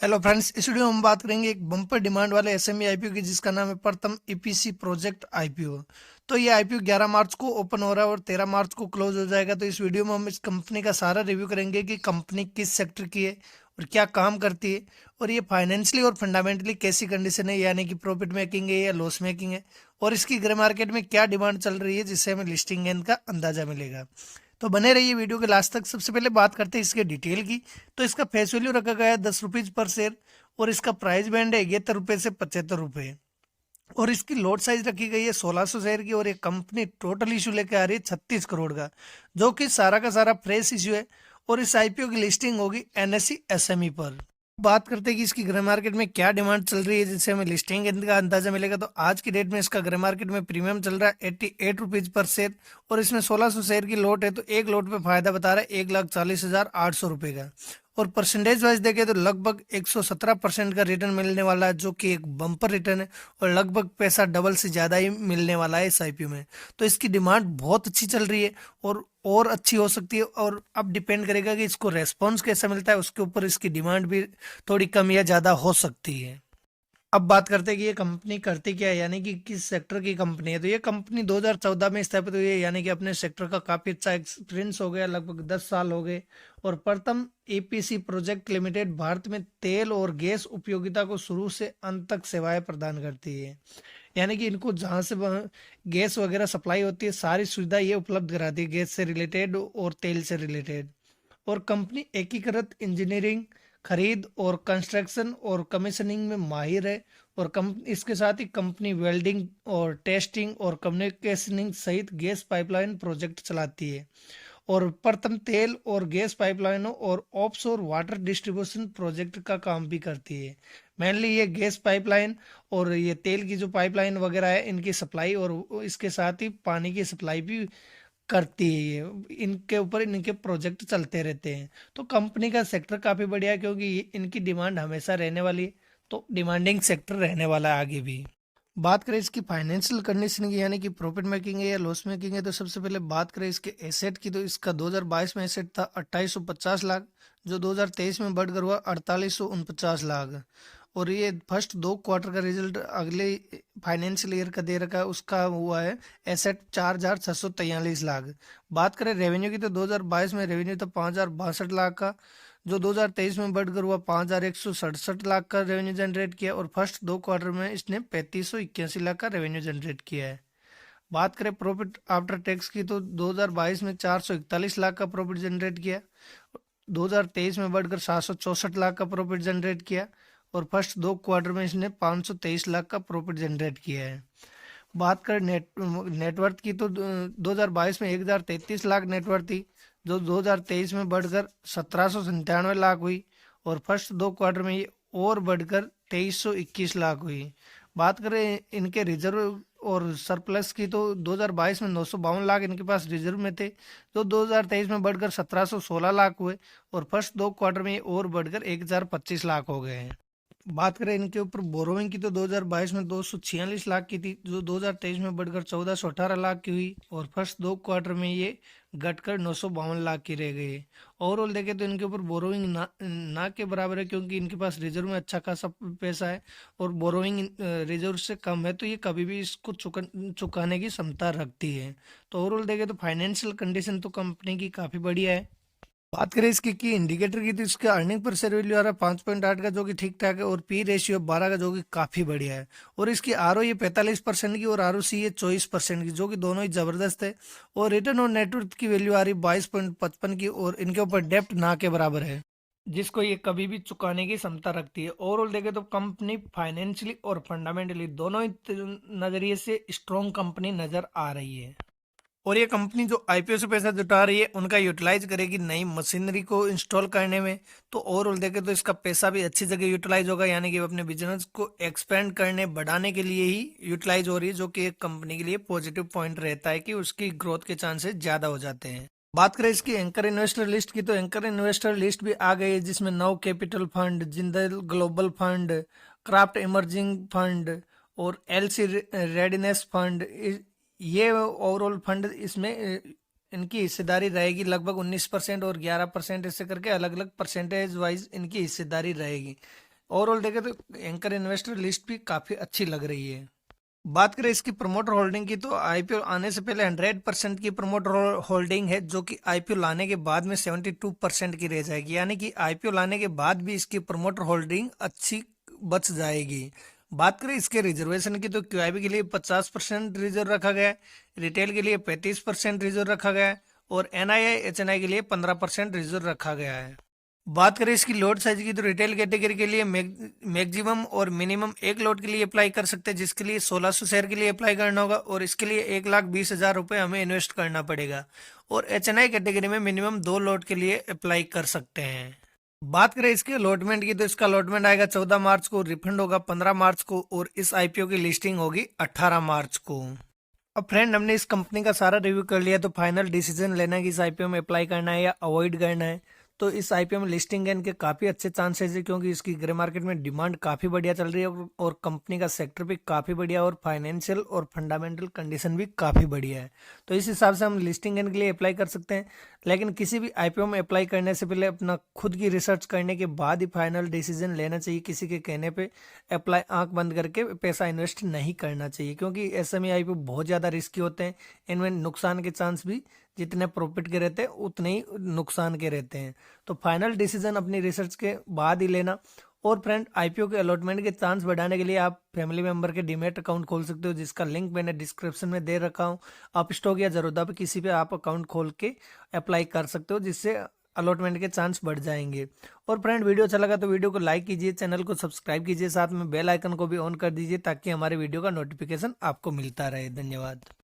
Hello friends, इस video में हम बात करेंगे एक बम्पर डिमांड वाले एसएमई आईपीओ की, जिसका नाम है प्रथम ईपीसी प्रोजेक्ट आईपीओ। तो ये आईपीओ 11 मार्च को ओपन हो रहा है और 13 मार्च को क्लोज हो जाएगा। तो इस वीडियो में हम इस कंपनी का सारा रिव्यू करेंगे कि कंपनी किस सेक्टर की है और क्या काम करती है, और ये फाइनेंशियली और फंडामेंटली कैसी कंडीशन है, यानी कि प्रॉफिट मेकिंग है या लॉस मेकिंग है, और इसकी ग्रे मार्केट में क्या डिमांड चल रही है, जिससे हमें लिस्टिंग गेन का अंदाजा मिलेगा। तो बने रहिए वीडियो के लास्ट तक। सबसे पहले बात करते हैं इसके डिटेल की। तो इसका फेस वैल्यू रखा गया है 10 रुपीज पर शेयर, और इसका प्राइस बैंड है 71 रुपये से 75 रुपये, और इसकी लॉट साइज रखी गई है 1600 शेयर की, और ये कंपनी टोटल इशू लेके आ रही है 36 करोड़ का, जो कि सारा का सारा फ्रेश इशू है। और इस आईपीओ की लिस्टिंग होगी एनएससी एसएमई पर। बात करते हैं कि इसकी ग्रे मार्केट में क्या डिमांड चल रही है, जिससे हमें लिस्टिंग का अंदाजा मिलेगा। तो आज की डेट में इसका ग्रे मार्केट में प्रीमियम चल रहा है 88 रुपीज पर शेयर, और इसमें 1600 शेयर की लॉट है। तो एक लॉट पे फायदा बता रहा है 1,40,800 रुपये का, और परसेंटेज वाइज देखें तो लगभग 117% का रिटर्न मिलने वाला है, जो कि एक बम्पर रिटर्न है, और लगभग पैसा डबल से ज़्यादा ही मिलने वाला है इस आईपीओ में। तो इसकी डिमांड बहुत अच्छी चल रही है, और अच्छी हो सकती है। और अब डिपेंड करेगा कि इसको रेस्पॉन्स कैसा मिलता है, उसके ऊपर इसकी डिमांड भी थोड़ी कम या ज़्यादा हो सकती है। अब बात करते हैं कि ये कंपनी करती क्या है, यानी कि किस सेक्टर की कंपनी है। तो ये कंपनी 2014 में स्थापित हुई है, यानी कि अपने सेक्टर का काफ़ी अच्छा एक्सपीरियंस हो गया, लगभग 10 साल हो गए। और प्रथम एपीसी प्रोजेक्ट लिमिटेड भारत में तेल और गैस उपयोगिता को शुरू से अंत तक सेवाएं प्रदान करती है, यानी कि इनको जहाँ से गैस वगैरह सप्लाई होती है, सारी सुविधा ये उपलब्ध कराती है, गैस से रिलेटेड और तेल से रिलेटेड। और कंपनी एकीकृत इंजीनियरिंग, खरीद और कंस्ट्रक्शन और कमीशनिंग में माहिर है। और इसके साथ ही कंपनी वेल्डिंग और टेस्टिंग और कम्युनिकेशनिंग सहित गैस पाइपलाइन प्रोजेक्ट चलाती है, और प्रथम तेल और गैस पाइपलाइनों और ऑफशोर वाटर डिस्ट्रीब्यूशन प्रोजेक्ट का काम भी करती है। मेनली ये गैस पाइपलाइन और ये तेल की जो पाइपलाइन वगैरह है, इनकी सप्लाई, और इसके साथ ही पानी की सप्लाई भी करती है। ये इनके ऊपर इनके प्रोजेक्ट चलते रहते हैं। तो कंपनी का सेक्टर काफ़ी बढ़िया है, क्योंकि इनकी डिमांड हमेशा रहने वाली है, तो डिमांडिंग सेक्टर रहने वाला है आगे भी। बात करें इसकी फाइनेंशियल कंडीशन की, यानी कि प्रॉफिट मेकिंग है या लॉस मेकिंग है, तो सबसे पहले बात करें इसके एसेट की। तो इसका 2022 में एसेट था 2850 लाख, जो 2023 में बढ़कर हुआ 4849 लाख। और ये फर्स्ट 2 क्वार्टर का रिजल्ट अगले फाइनेंशियल ईयर का दे रखा है, उसका हुआ है एसेट 4643 लाख। बात करें रेवेन्यू की, तो 2022 में रेवेन्यू था 5062 लाख का, जो 2023 में बढ़कर हुआ 5167 लाख का रेवेन्यू जनरेट किया। और फर्स्ट 2 क्वार्टर में इसने 3581 लाख का रेवेन्यू जनरेट किया है। बात करें प्रॉफिट आफ्टर टैक्स की, तो 2022 में 441 लाख का प्रॉफिट जनरेट किया, 2023 में बढ़कर 764 लाख का प्रॉफिट जनरेट किया। और फर्स्ट 2 क्वार्टर में इसने 523 लाख का प्रॉफिट जनरेट किया है। बात करें नेटवर्थ की, तो 2022 में 1033 लाख नेटवर्थ थी, जो 2023 में बढ़कर 1797 लाख हुई। और फर्स्ट 2 क्वार्टर में ये और बढ़कर 2321 लाख हुई। बात करें इनके रिजर्व और सरप्लस की, तो 2022 में 952 लाख इनके पास रिजर्व में थे, जो 2023 में बढ़कर 1716 लाख हुए। और फर्स्ट 2 क्वार्टर में ये और बढ़कर 1025 लाख हो गए हैं। बात करें इनके ऊपर बोरोइंग की, तो 2022 में 246 लाख की थी, जो 2023 में बढ़कर 1418 लाख की हुई। और फर्स्ट 2 क्वार्टर में ये घटकर 952 लाख की रह गई। ओवरऑल देखें तो इनके ऊपर बोरोइंग ना के बराबर है, क्योंकि इनके पास रिजर्व में अच्छा खासा पैसा है, और बोरोइंग रिजर्व से कम है, तो ये कभी भी इसको चुकाने की क्षमता रखती है। तो ओवरऑल देखें तो फाइनेंशियल कंडीशन तो कंपनी की काफ़ी बढ़िया है। बात करें इसकी की इंडिकेटर की, तो इसका अर्निंग पर शेयर वैल्यू आ रहा है 5.8 का, जो कि ठीक ठाक है, और पी रेशियो 12 का, जो कि काफ़ी बढ़िया है। और इसकी आर ओ ये 45% की, और आर ओ सी ये 24% की, जो कि दोनों ही ज़बरदस्त है। और रिटर्न ऑन नेटवर्थ की वैल्यू आ रही 22.55 की, और इनके ऊपर डेप्ट ना के बराबर है, जिसको ये कभी भी चुकाने की क्षमता रखती है। ओवरऑल देखें तो कंपनी फाइनेंशियली और फंडामेंटली दोनों ही नज़रिए से स्ट्रॉन्ग कंपनी नज़र आ रही है। और ये कंपनी जो आईपीओ से पैसा जुटा रही है, उनका यूटिलाइज करेगी नई मशीनरी को इंस्टॉल करने में। तो ओवरऑल देखें तो इसका पैसा भी अच्छी जगह यूटिलाइज होगा, यानी कि वो अपने बिजनेस को एक्सपेंड करने बढ़ाने के लिए ही यूटिलाइज हो रही है, जो कि एक कंपनी के लिए पॉजिटिव पॉइंट रहता है कि उसकी ग्रोथ के चांसेस ज़्यादा हो जाते हैं। बात करें इसकी एंकर इन्वेस्टर लिस्ट की, तो एंकर इन्वेस्टर लिस्ट भी आ गई है, जिसमें नव capital fund, Jindal global fund, craft emerging fund और एलसी रेडीनेस फंड, ये ओवरऑल फंड इसमें इनकी हिस्सेदारी रहेगी लगभग 19% और 11% ऐसे करके अलग अलग परसेंटेज वाइज इनकी हिस्सेदारी रहेगी। ओवरऑल देखें तो एंकर इन्वेस्टर लिस्ट भी काफ़ी अच्छी लग रही है। बात करें इसकी प्रमोटर होल्डिंग की तो आईपीओ आने से पहले 100% की प्रमोटर होल्डिंग है, जो कि आईपीओ लाने के बाद में 72% की रह जाएगी, यानी कि आईपीओ लाने के बाद भी इसकी प्रमोटर होल्डिंग अच्छी बच जाएगी। बात करें इसके रिजर्वेशन की तो क्यूआईबी के लिए 50% रिजर्व रखा गया है, रिटेल के लिए 35% रिजर्व रखा गया है और एनआईआई एचएनआई के लिए 15% रिजर्व रखा गया है। बात करें इसकी लोट साइज की तो रिटेल कैटेगरी के लिए मैक्सिमम और मिनिमम एक लोट के लिए अप्लाई कर सकते हैं, जिसके लिए 1600 शेयर के लिए अप्लाई करना होगा और इसके लिए 1,20,000 रुपये हमें इन्वेस्ट करना पड़ेगा। और एचएनआई कैटेगरी में मिनिमम 2 लोट के लिए अप्लाई कर सकते हैं। बात करें इसके अलॉटमेंट की तो इसका अलॉटमेंट आएगा 14 मार्च को, रिफंड होगा 15 मार्च को और इस आईपीओ की लिस्टिंग होगी 18 मार्च को। अब फ्रेंड, हमने इस कंपनी का सारा रिव्यू कर लिया, तो फाइनल डिसीजन लेना है कि इस आईपीओ में अप्लाई करना है या अवॉइड करना है। तो इस आईपीओ में लिस्टिंग के इनके काफ़ी अच्छे चांसेस है, क्योंकि इसकी ग्रे मार्केट में डिमांड काफ़ी बढ़िया चल रही है और कंपनी का सेक्टर भी काफ़ी बढ़िया और फाइनेंशियल और फंडामेंटल कंडीशन भी काफ़ी बढ़िया है। तो इस हिसाब से हम लिस्टिंग के लिए अप्लाई कर सकते हैं। लेकिन किसी भी आईपीओ में अप्लाई करने से पहले अपना खुद की रिसर्च करने के बाद ही फाइनल डिसीजन लेना चाहिए। किसी के कहने पे अप्लाई आंख बंद करके पैसा इन्वेस्ट नहीं करना चाहिए, क्योंकि एसएमई आईपीओ बहुत ज़्यादा रिस्की होते हैं। इनमें नुकसान के चांस भी जितने प्रॉफिट के रहते हैं उतने ही नुकसान के रहते हैं। तो फाइनल डिसीजन अपनी रिसर्च के बाद ही लेना। और फ्रेंड, आईपीओ के अलॉटमेंट के चांस बढ़ाने के लिए आप फैमिली मेंबर के डीमैट अकाउंट खोल सकते हो, जिसका लिंक मैंने डिस्क्रिप्शन में दे रखा हूँ। आप स्टॉक या जरूरत पे किसी पे आप अकाउंट खोल के अप्लाई कर सकते हो, जिससे अलॉटमेंट के चांस बढ़ जाएंगे। और फ्रेंड, वीडियो अच्छा लगा तो वीडियो को लाइक कीजिए, चैनल को सब्सक्राइब कीजिए, साथ में बेल आइकन को भी ऑन कर दीजिए ताकि हमारे वीडियो का नोटिफिकेशन आपको मिलता रहे। धन्यवाद।